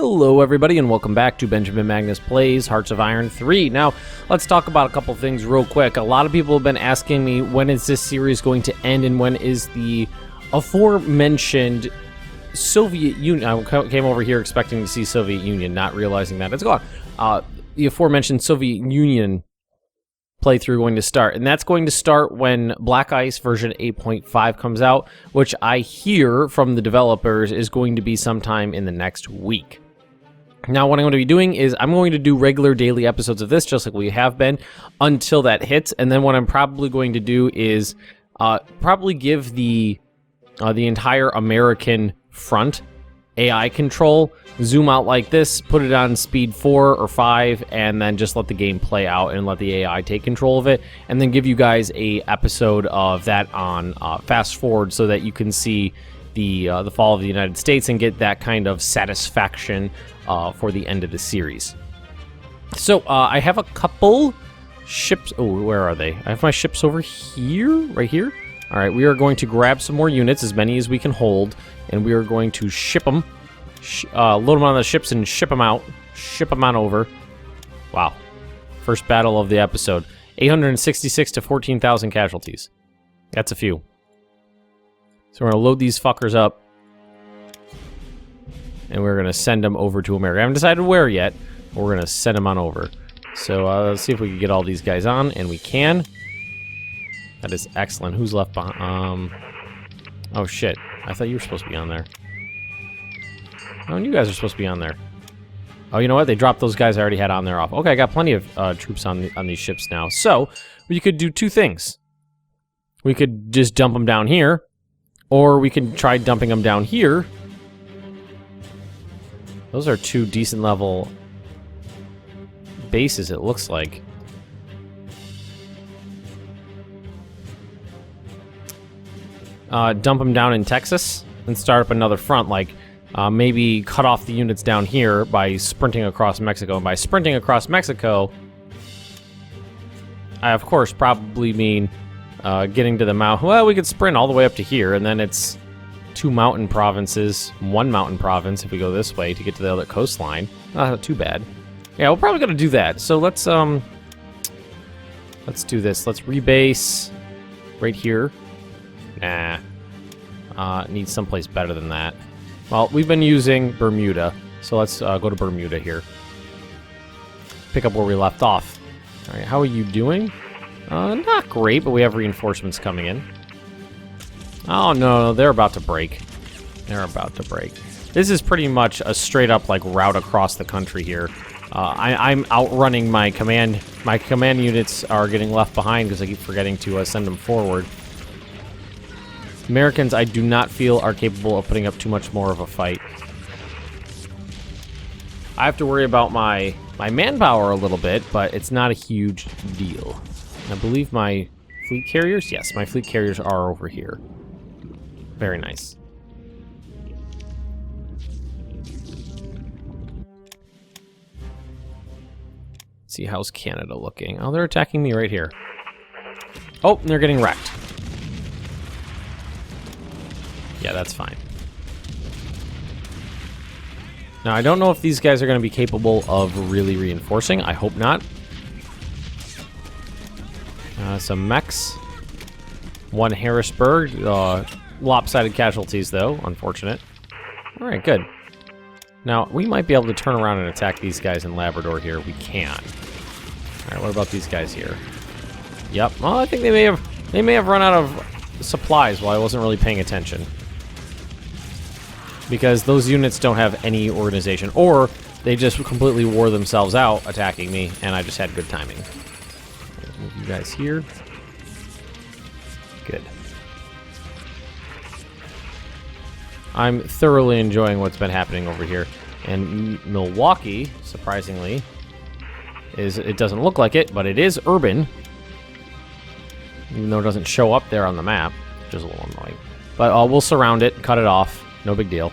Hello everybody and welcome back to Benjamin Magnus Plays Hearts of Iron 3. Now, let's talk about a couple things real quick. A lot of people have been asking me when is this series going to end and when is the aforementioned Soviet Union... I came over here expecting to see Soviet Union, not realizing that it's gone. The aforementioned Soviet Union playthrough going to start, and that's going to start when BlackICE version 8.5 comes out, which I hear from the developers is going to be sometime in the next week. Now, what I'm going to be doing is I'm going to do regular daily episodes of this, just like we have been, until that hits, and then what I'm probably going to do is probably give the entire American front AI control, zoom out like this, put it on speed 4 or 5, and then just let the game play out and let the AI take control of it, and then give you guys a episode of that on fast forward so that you can see the fall of the United States and get that kind of satisfaction for the end of the series. So I have a couple ships. Oh, where are they? I have my ships over here, right here. All right, we are going to grab some more units, as many as we can hold, and we are going to ship them, load them on the ships and ship them out. Ship them on over. Wow. First battle of the episode. 866 to 14,000 casualties. That's a few. So we're going to load these fuckers up, and we're going to send them over to America. I haven't decided where yet, but we're going to send them on over. So let's see if we can get all these guys on, and we can. That is excellent. Who's left behind? Oh, shit. I thought you were supposed to be on there. Oh, and you guys are supposed to be on there. Oh, you know what? They dropped those guys I already had on there off. Okay, I got plenty of troops on these ships now. So, we could do two things. We could just dump them down here, or we can try dumping them down here. Those are two decent level bases, it looks like. Dump them down in Texas and start up another front, like maybe cut off the units down here by sprinting across Mexico. And by sprinting across Mexico, I of course probably mean getting to the mountain. Well, we could sprint all the way up to here, and then it's two mountain provinces, one mountain province if we go this way to get to the other coastline. Not too bad. Yeah, we're probably gonna do that. So let's do this. Let's rebase right here. Nah. Need someplace better than that. Well, we've been using Bermuda, so let's go to Bermuda here. Pick up where we left off. Alright, how are you doing? Not great, but we have reinforcements coming in. Oh, no, they're about to break. They're about to break. This is pretty much a straight-up, like, route across the country here. I'm outrunning my command. My command units are getting left behind because I keep forgetting to send them forward. Americans, I do not feel are capable of putting up too much more of a fight. I have to worry about my manpower a little bit, but it's not a huge deal. I believe my fleet carriers? Yes, my fleet carriers are over here. Very nice. Let's see, how's Canada looking? Oh, they're attacking me right here. Oh, and they're getting wrecked. Yeah, that's fine. Now, I don't know if these guys are going to be capable of really reinforcing. I hope not. Some mechs. One Harrisburg. Lopsided casualties, though. Unfortunate. All right, good. Now, we might be able to turn around and attack these guys in Labrador here. We can. All right, what about these guys here? Yep. Well, I think they may have run out of supplies while I wasn't really paying attention. Because those units don't have any organization, or they just completely wore themselves out attacking me, and I just had good timing. Move you guys here. Good. I'm thoroughly enjoying what's been happening over here. And Milwaukee, surprisingly, it doesn't look like it, but it is urban. Even though it doesn't show up there on the map, which is a little annoying. But we'll surround it, cut it off. No big deal.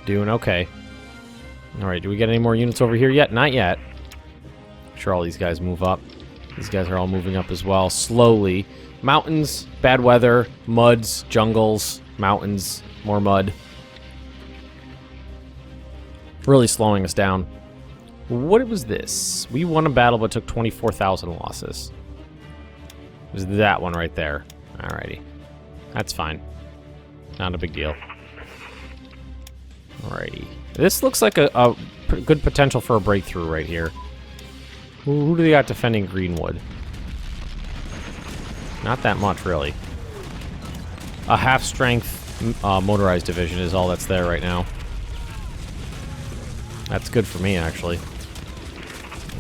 Doing okay. Alright, do we get any more units over here yet? Not yet. I'm sure all these guys move up. These guys are all moving up as well, slowly. Mountains, bad weather, muds, jungles, mountains, more mud. Really slowing us down. What was this? We won a battle but took 24,000 losses. It was that one right there. Alrighty. That's fine. Not a big deal. Alrighty. This looks like a good potential for a breakthrough right here. Who do they got defending Greenwood? Not that much, really. A half-strength motorized division is all that's there right now. That's good for me, actually.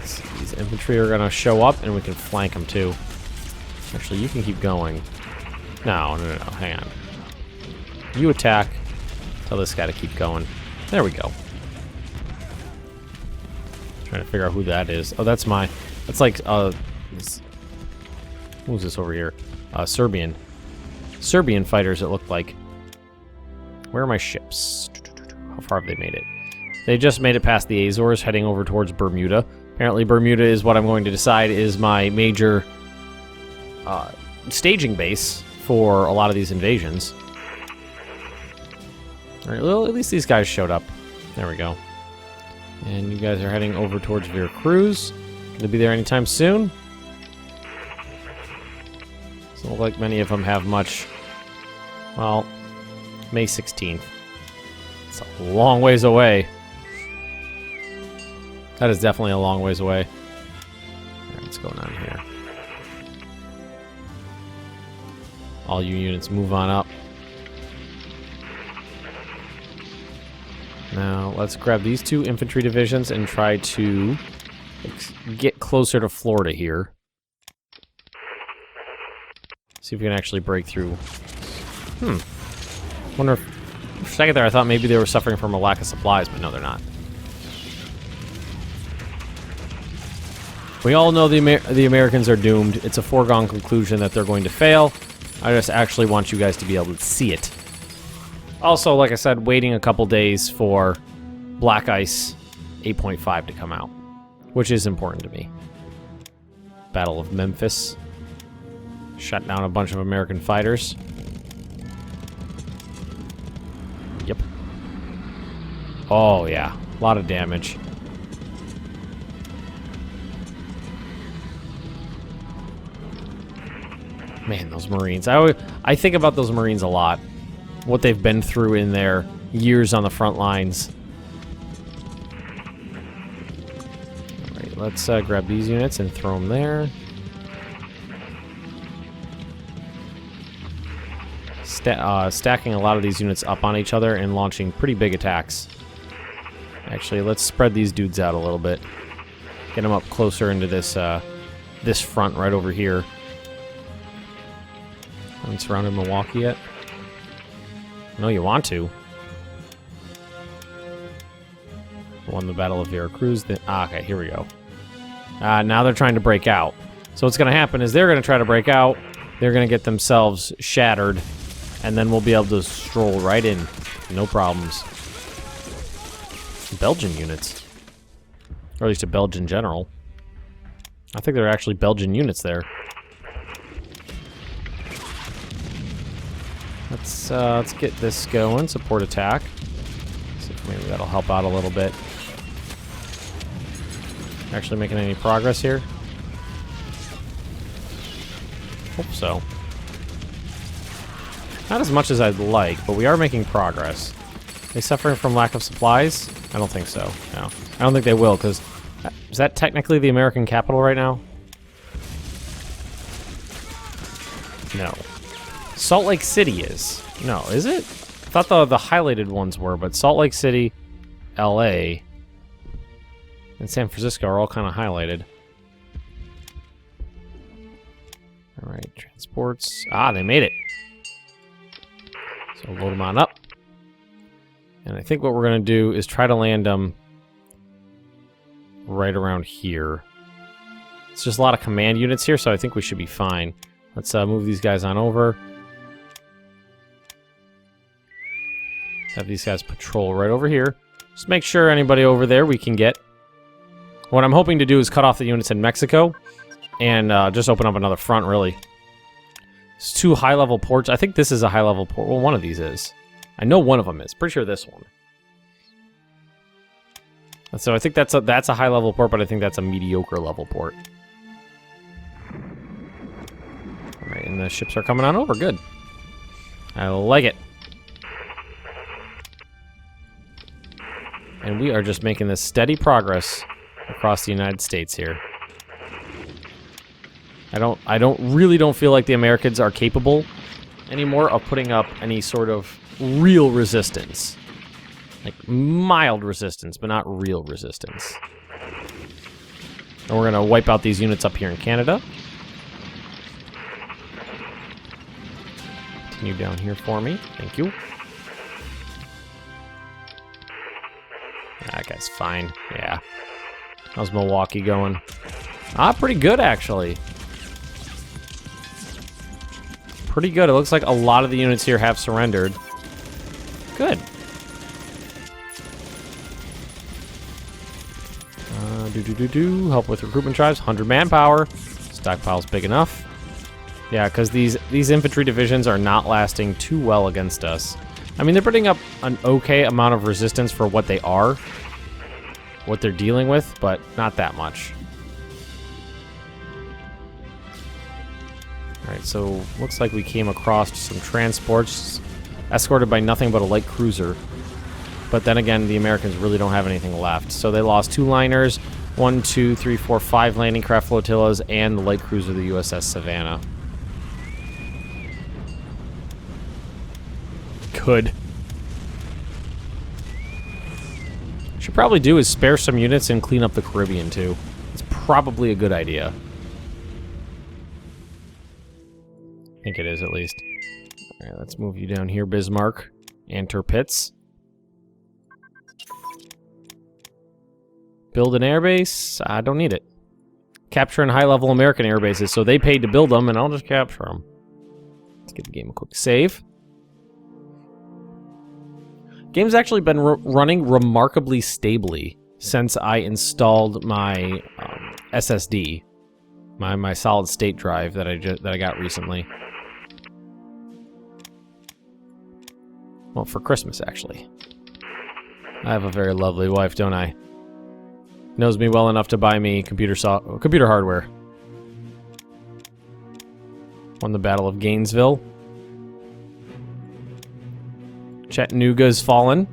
These infantry are going to show up, and we can flank them, too. Actually, you can keep going. No, hang on. You attack. Tell this guy to keep going. There we go. Trying to figure out who that is. Oh, that's my... That's like, who's this over here? Serbian. Serbian fighters, it looked like. Where are my ships? How far have they made it? They just made it past the Azores, heading over towards Bermuda. Apparently Bermuda is what I'm going to decide is my major staging base for a lot of these invasions. Alright, well, at least these guys showed up. There we go. And you guys are heading over towards Veracruz. Gonna be there anytime soon. Doesn't look like many of them have much. Well, May 16th. It's a long ways away. That is definitely a long ways away. Alright, what's going on here? All you units move on up. Now, let's grab these two infantry divisions and try to get closer to Florida here. See if we can actually break through. Wonder if... For a second there, I thought maybe they were suffering from a lack of supplies, but no, they're not. We all know the Americans are doomed. It's a foregone conclusion that they're going to fail. I just actually want you guys to be able to see it. Also, like I said, waiting a couple days for BlackICE 8.5 to come out, which is important to me. Battle of Memphis. Shut down a bunch of American fighters. Yep. Oh, yeah. A lot of damage. Man, those Marines. I think about those Marines a lot. What they've been through in their years on the front lines. Alright, let's grab these units and throw them there. Stacking a lot of these units up on each other and launching pretty big attacks. Actually, let's spread these dudes out a little bit. Get them up closer into this this front right over here. Haven't surrounded Milwaukee yet. No, you want to. Won the Battle of Veracruz. Okay, here we go. Now they're trying to break out. So what's going to happen is they're going to try to break out. They're going to get themselves shattered. And then we'll be able to stroll right in. No problems. Belgian units. Or at least a Belgian general. I think there are actually Belgian units there. Let's get this going. Support attack. See if maybe that'll help out a little bit. Actually making any progress here? Hope so. Not as much as I'd like, but we are making progress. Are they suffering from lack of supplies? I don't think so. No. I don't think they will, because... Is that technically the American capital right now? No. Salt Lake City is. No, is it? I thought the highlighted ones were, but Salt Lake City, LA, and San Francisco are all kind of highlighted. Alright, transports. Ah, they made it. So load them on up. And I think what we're going to do is try to land them right around here. It's just a lot of command units here, so I think we should be fine. Let's move these guys on over. Let's have these guys patrol right over here. Just make sure anybody over there we can get. What I'm hoping to do is cut off the units in Mexico and just open up another front, really. It's 2 high-level ports. I think this is a high-level port. Well, one of these is. I know one of them is. Pretty sure this one. So I think that's a high level port, but I think that's a mediocre level port. All right, and the ships are coming on over. Good. I like it. And we are just making this steady progress across the United States here. I really don't feel like the Americans are capable anymore of putting up any sort of real resistance. Like mild resistance, but not real resistance. And we're gonna wipe out these units up here in Canada. Continue down here for me. Thank you. That guy's fine. Yeah. How's Milwaukee going? Ah, pretty good, actually. Pretty good. It looks like a lot of the units here have surrendered. Good. Help with recruitment drives. 100 manpower. Stockpile's big enough. Yeah, because these infantry divisions are not lasting too well against us. I mean, they're putting up an okay amount of resistance for what they are, what they're dealing with, but not that much. Alright, so looks like we came across some transports escorted by nothing but a light cruiser. But then again, the Americans really don't have anything left. So they lost 2 liners, 1, 2, 3, 4, 5 landing craft flotillas, and the light cruiser, the USS Savannah. Good. What should probably do is spare some units and clean up the Caribbean too. It's probably a good idea. I think it is, at least. Alright, let's move you down here, Bismarck. And Tirpitz. Build an airbase? I don't need it. Capturing high-level American air bases, so they paid to build them, and I'll just capture them. Let's give the game a quick save. Game's actually been running remarkably stably since I installed my SSD, my solid-state drive that I got recently. Well, for Christmas, actually. I have a very lovely wife, don't I? Knows me well enough to buy me computer hardware. Won the Battle of Gainesville. Chattanooga's fallen.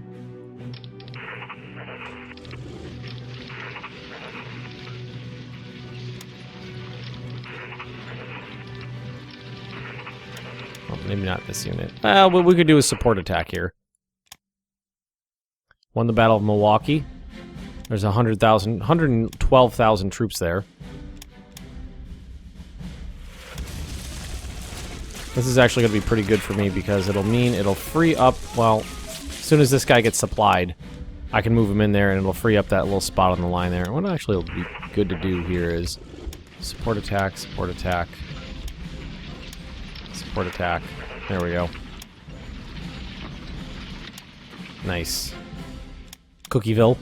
Well, maybe not this unit. Well, what we could do is support attack here. Won the Battle of Milwaukee. There's 112,000 troops there. This is actually going to be pretty good for me because it'll mean it'll free up, well, as soon as this guy gets supplied, I can move him in there and it'll free up that little spot on the line there. What actually will be good to do here is support attack, support attack, support attack. There we go. Nice. Cookieville.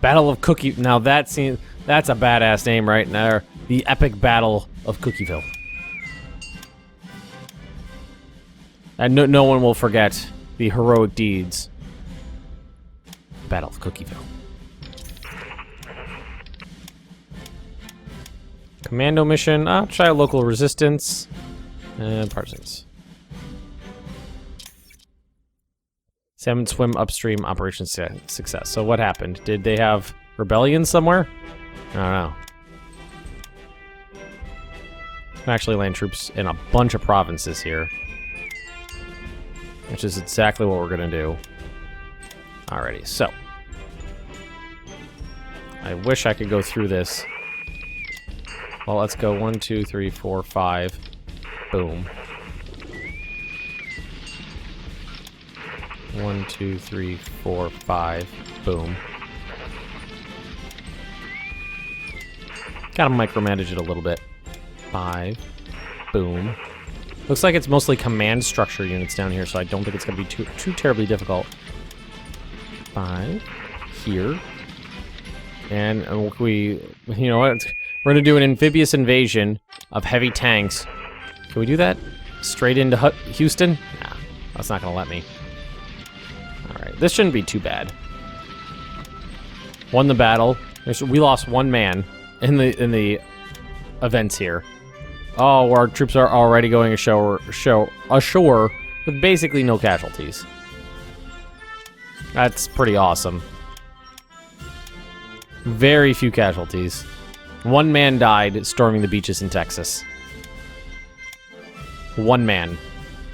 Battle of Cookie... Now that's a badass name right there. The Epic Battle of Cookieville. And no one will forget the heroic deeds. Battle of Cookieville. Commando mission. I'll try local resistance. And partisans. Salmon swim upstream operation success. So what happened? Did they have rebellion somewhere? I don't know. Can actually land troops in a bunch of provinces here. Which is exactly what we're gonna do. Alrighty, so. I wish I could go through this. Well, let's go 1, 2, 3, 4, 5. Boom. 1, 2, 3, 4, 5. Boom. Gotta micromanage it a little bit. 5. Boom. Looks like it's mostly command structure units down here, so I don't think it's gonna be too terribly difficult. 5. Here. And you know what? We're gonna do an amphibious invasion of heavy tanks. Can we do that? Straight into Houston? Nah, that's not gonna let me. Alright, this shouldn't be too bad. Won the battle. We lost 1 man in the events here. Oh, our troops are already going ashore with basically no casualties. That's pretty awesome. Very few casualties. 1 man died storming the beaches in Texas. 1 man.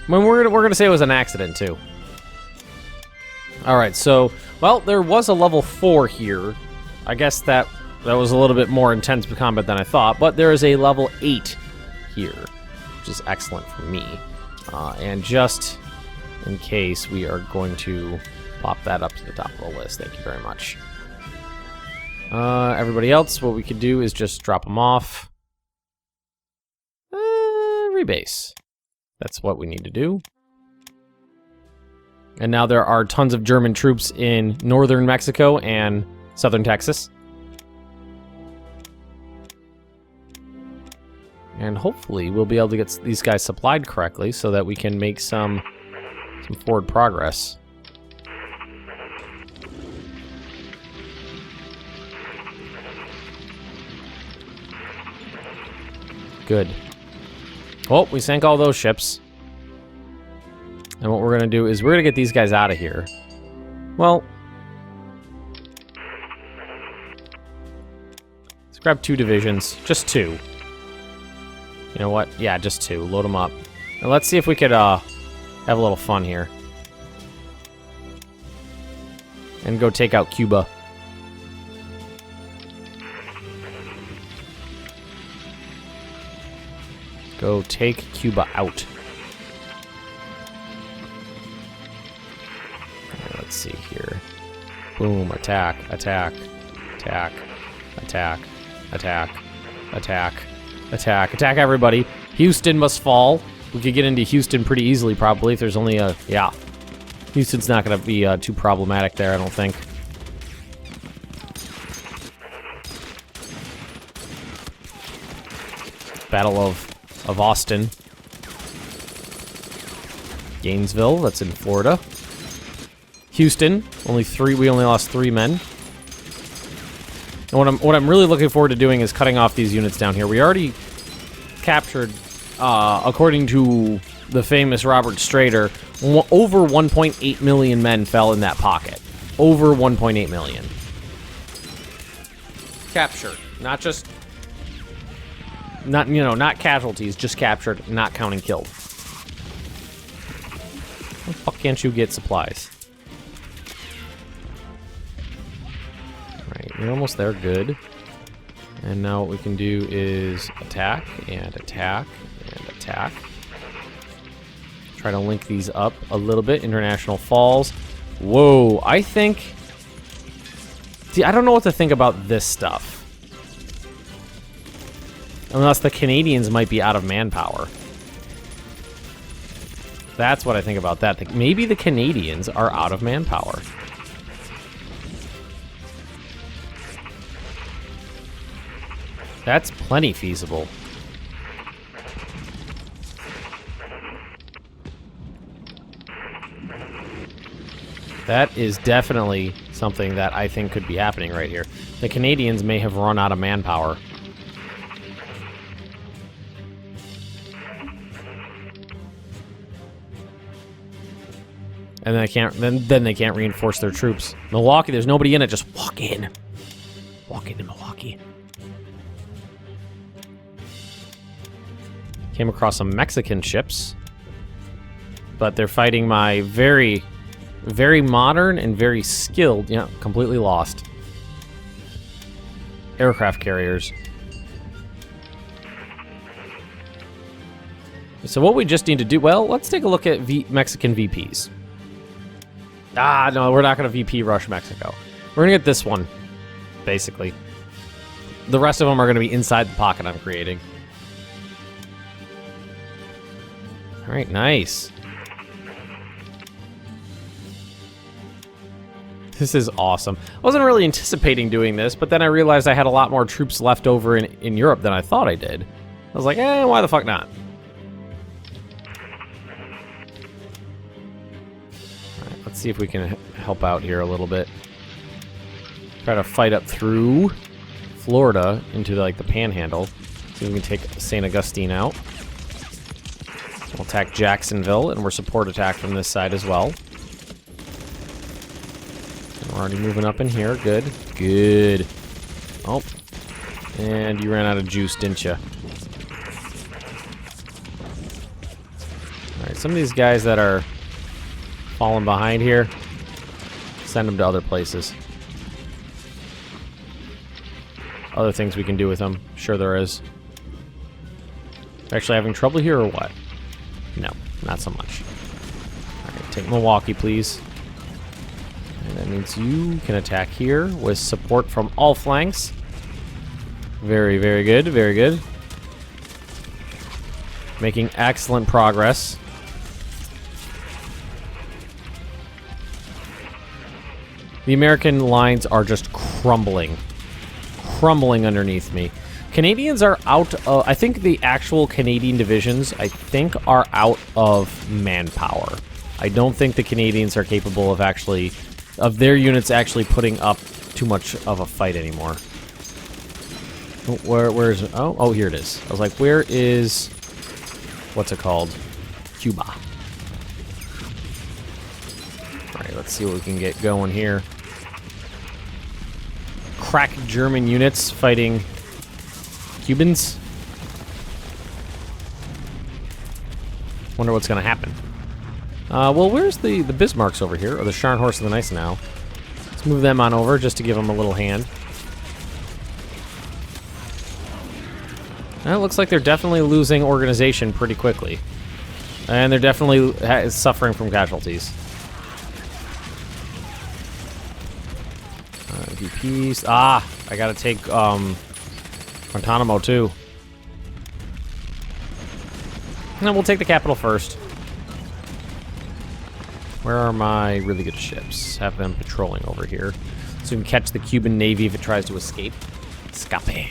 I mean, we're gonna say it was an accident too. All right, so well, there was a level 4 here. I guess that was a little bit more intense combat than I thought, but there is a level 8 here, which is excellent for me. And just in case, we are going to pop that up to the top of the list. Thank you very much. Everybody else, what we could do is just drop them off. Rebase. That's what we need to do. And now there are tons of German troops in northern Mexico and southern Texas. And hopefully we'll be able to get these guys supplied correctly so that we can make some forward progress. Good. Oh, we sank all those ships. And what we're going to do is we're going to get these guys out of here. Well, let's grab 2 divisions. Just 2. You know what? Yeah, just 2. Load them up. And let's see if we could have a little fun here. And go take out Cuba. Go take Cuba out. Let's see here. Boom, attack, attack, attack, attack, attack, attack, attack, attack everybody. Houston must fall. We could get into Houston pretty easily probably if there's only a, yeah. Houston's not going to be too problematic there, I don't think. Battle of Austin. Gainesville, that's in Florida. Houston, we only lost 3 men. And what I'm really looking forward to doing is cutting off these units down here. We already captured, according to the famous Robert Strader, over 1.8 million men fell in that pocket. Over 1.8 million. Captured, not just, not casualties, just captured, not counting killed. How the fuck can't you get supplies? We're almost there, good. And now what we can do is attack, and attack, and attack. Try to link these up a little bit. International Falls. Whoa, I think... See, I don't know what to think about this stuff. Unless the Canadians might be out of manpower. That's what I think about that. Maybe the Canadians are out of manpower. That's plenty feasible. That is definitely something that I think could be happening right here. The Canadians may have run out of manpower. And they can't. Then they can't reinforce their troops. Milwaukee, there's nobody in it. Just walk in. Walk into Milwaukee. Came across some Mexican ships, but they're fighting my very, very modern and very skilled, completely lost aircraft carriers. So what we just need to do, well, let's take a look at Mexican VPs. Ah, no, we're not going to VP rush Mexico. We're going to get this one, basically. The rest of them are going to be inside the pocket I'm creating. All right, nice. This is awesome. I wasn't really anticipating doing this, but then I realized I had a lot more troops left over in Europe than I thought I did. I was like, why the fuck not? All right, let's see if we can help out here a little bit. Try to fight up through Florida into like the Panhandle. See if we can take St. Augustine out. We'll attack Jacksonville, and we're support attack from this side as well. And we're already moving up in here. Good. Good. Oh. And you ran out of juice, didn't you? Alright, some of these guys that are falling behind here, send them to other places. Other things we can do with them. Sure there is. Actually having trouble here or what? No, not so much. Alright, take Milwaukee, please. And that means you can attack here with support from all flanks. Very, very good, very good. Making excellent progress. The American lines are just crumbling. Crumbling underneath me. Canadians are out of... I think the actual Canadian divisions, I think, are out of manpower. I don't think the Canadians are capable of actually... of their units actually putting up too much of a fight anymore. Where is it? Oh, here it is. I was like, where is... what's it called? Cuba. Alright, let's see what we can get going here. Crack German units fighting Cubans. Wonder what's gonna happen. Well, where's the Bismarcks over here? Or the Scharnhorst and the Gneisenau? Let's move them on over just to give them a little hand. Well, it looks like they're definitely losing organization pretty quickly. And they're definitely suffering from casualties. VPs. Ah! I gotta take, Guantanamo, too. No, we'll take the capital first. Where are my really good ships? Have them patrolling over here. So we can catch the Cuban Navy if it tries to escape. Escape.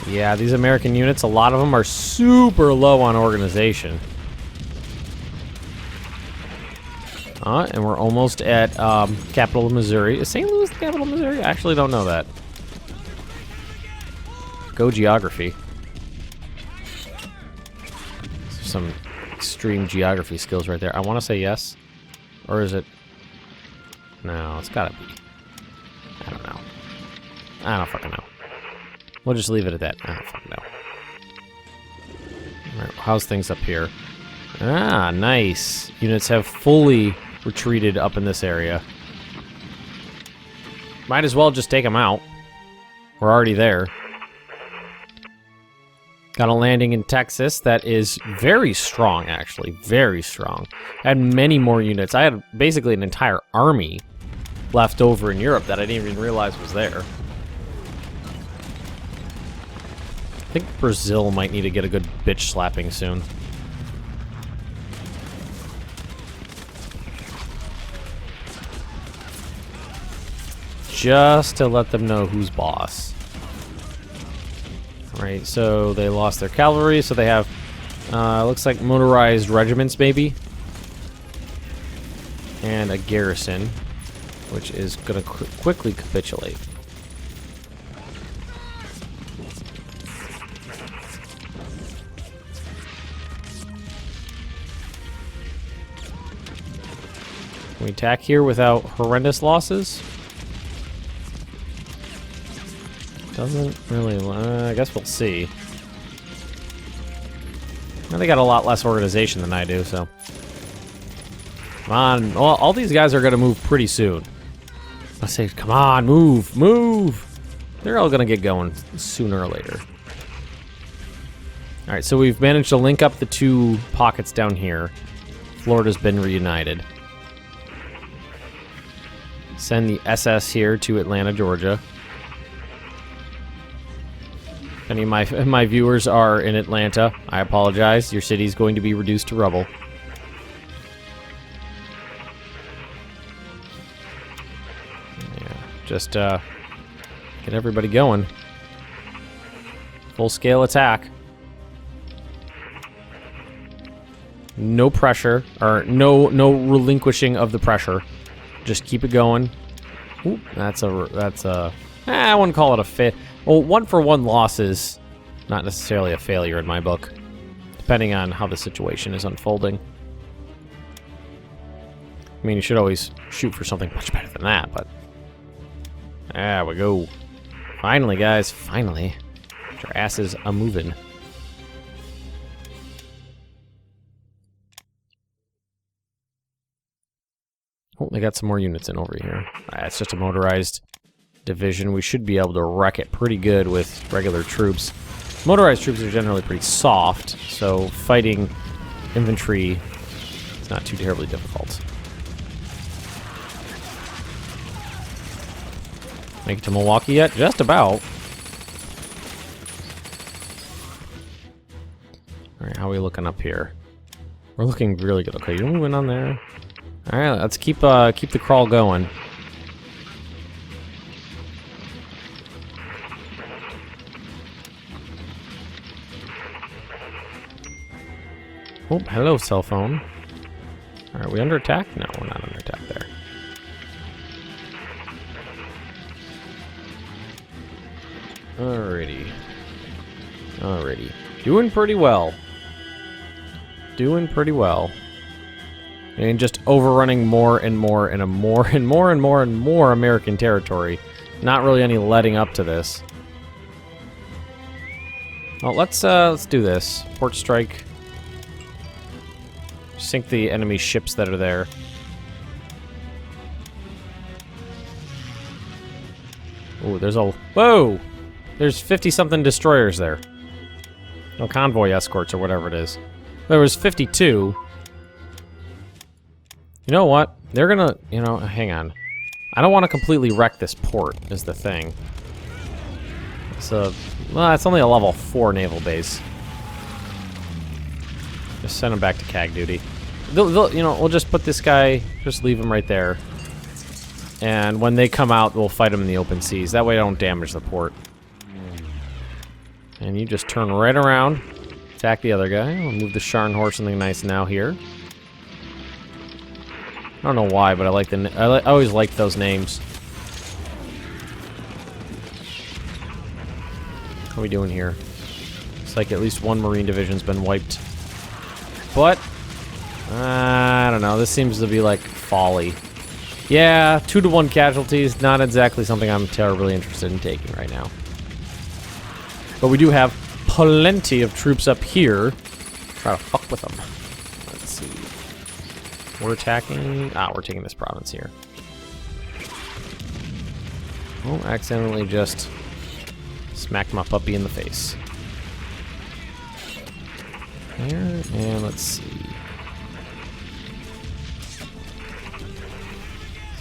Yeah, these American units, a lot of them are super low on organization. And we're almost at capital of Missouri. Is St. Louis the capital of Missouri? I actually don't know that. Go geography. Some extreme geography skills right there. I want to say yes. Or is it? No, it's gotta be. I don't know. I don't fucking know. We'll just leave it at that. I don't fucking know. Alright, how's things up here? Ah, nice. Units have fully retreated up in this area. Might as well just take them out. We're already there. Got a landing in Texas that is very strong, actually. Very strong. I had many more units. I had basically an entire army left over in Europe that I didn't even realize was there. I think Brazil might need to get a good bitch slapping soon. Just to let them know who's boss. Alright, so they lost their cavalry, so they have, looks like motorized regiments, maybe. And a garrison, which is going to quickly capitulate. Can we attack here without horrendous losses? Doesn't really... I guess we'll see. Well, they got a lot less organization than I do, so... Come on. All these guys are going to move pretty soon. I say, come on, move, move! They're all going to get going sooner or later. Alright, so we've managed to link up the two pockets down here. Florida's been reunited. Send the SS here to Atlanta, Georgia. If any of my viewers are in Atlanta, I apologize. Your city's going to be reduced to rubble. Yeah, just get everybody going. Full-scale attack. No pressure, or no relinquishing of the pressure. Just keep it going. Ooh, that's a. I wouldn't call it a fail. Well, 1-for-1 loss is not necessarily a failure in my book, depending on how the situation is unfolding. I mean, you should always shoot for something much better than that, but there we go. Finally, guys, finally, get your asses a moving. Oh, they got some more units in over here. It's just a motorized division. We should be able to wreck it pretty good with regular troops. Motorized troops are generally pretty soft, so fighting infantry is not too terribly difficult. Make it to Milwaukee yet? Just about. Alright, how are we looking up here? We're looking really good. Okay, you're moving on there. Alright, let's keep the crawl going. Oh, hello, cell phone. Alright, are we under attack? No, we're not under attack there. Alrighty. Alrighty. Doing pretty well. Doing pretty well. And just overrunning more and more and more and more and more and more American territory. Not really any letting up to this. Well, let's do this. Port strike. Sink the enemy ships that are there. Ooh, there's a... Whoa! There's 50-something destroyers there. No, convoy escorts or whatever it is. There was 52. You know what? They're gonna... You know, hang on. I don't want to completely wreck this port, is the thing. It's a... Well, it's only a level 4 naval base. Just send him back to CAG duty. They'll, you know, we'll just put this guy... Just leave him right there. And when they come out, we'll fight them in the open seas. That way I don't damage the port. And you just turn right around. Attack the other guy. We'll move the Scharnhorst something nice now here. I don't know why, but I like the... I always liked those names. How are we doing here? It's like at least one Marine division's been wiped. But... I don't know. This seems to be like folly. Yeah, 2-to-1 casualties. Not exactly something I'm terribly interested in taking right now. But we do have plenty of troops up here. Try to fuck with them. Let's see. We're attacking... Ah, we're taking this province here. Oh, accidentally just smacked my puppy in the face. There, and let's see.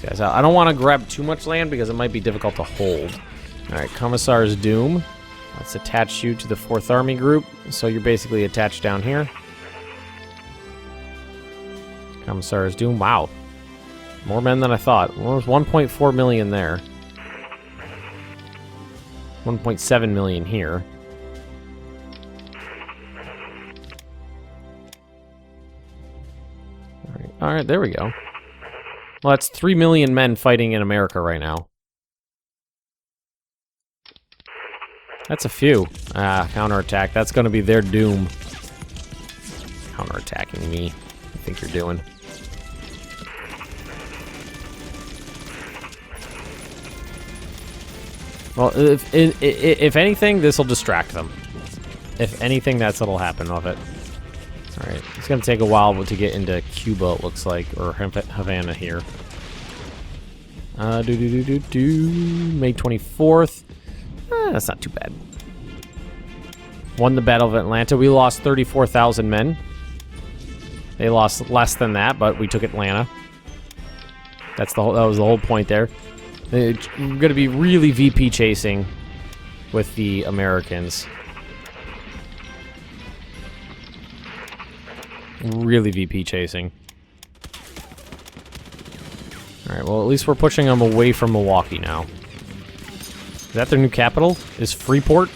Guys, I don't want to grab too much land because it might be difficult to hold. Alright, Commissar's Doom. Let's attach you to the 4th Army group. So you're basically attached down here. Commissar's Doom. Wow. More men than I thought. Well, there's 1.4 million there. 1.7 million here. Alright, there we go. Well, that's 3 million men fighting in America right now. That's a few. Ah, counterattack. That's going to be their doom. Counterattacking me. I think you're doing. Well, if anything, this will distract them. If anything, that's what'll happen of it. Alright, it's going to take a while to get into Cuba, it looks like, or Havana here. May 24th. That's not too bad. Won the Battle of Atlanta. We lost 34,000 men. They lost less than that, but we took Atlanta. That was the whole point there. We're going to be really VP chasing with the Americans. Really VP chasing. Alright, well, at least we're pushing them away from Milwaukee now. Is that their new capital? Is Freeport?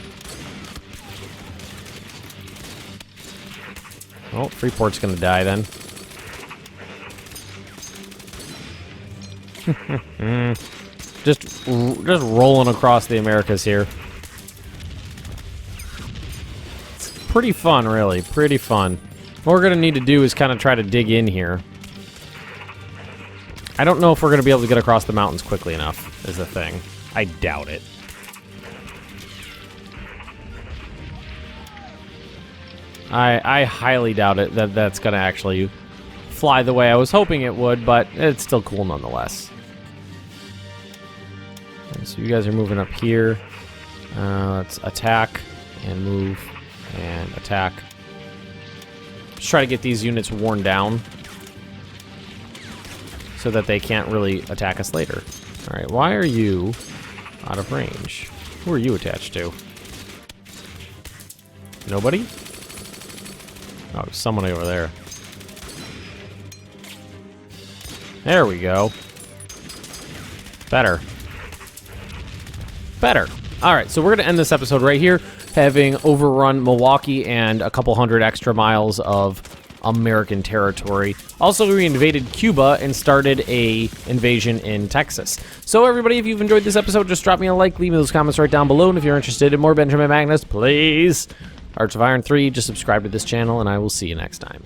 Oh, Freeport's gonna die then. just rolling across the Americas here. It's pretty fun, really. Pretty fun. What we're gonna need to do is kind of try to dig in here. I don't know if we're gonna be able to get across the mountains quickly enough, is the thing. I doubt it. I highly doubt it that that's gonna actually fly the way I was hoping it would, but it's still cool nonetheless. And so you guys are moving up here. Let's attack and move and attack. Just try to get these units worn down so that they can't really attack us later. All right, why are you out of range? Who are you attached to? Nobody? Oh, there's someone over there. There we go. Better. Better. All right, so we're going to end this episode right here, having overrun Milwaukee and a couple hundred extra miles of American territory. Also, we invaded Cuba and started a invasion in Texas. So everybody, if you've enjoyed this episode, just drop me a like, leave me those comments right down below, and if you're interested in more Benjamin Magnus, please, Hearts of Iron 3, just subscribe to this channel, and I will see you next time.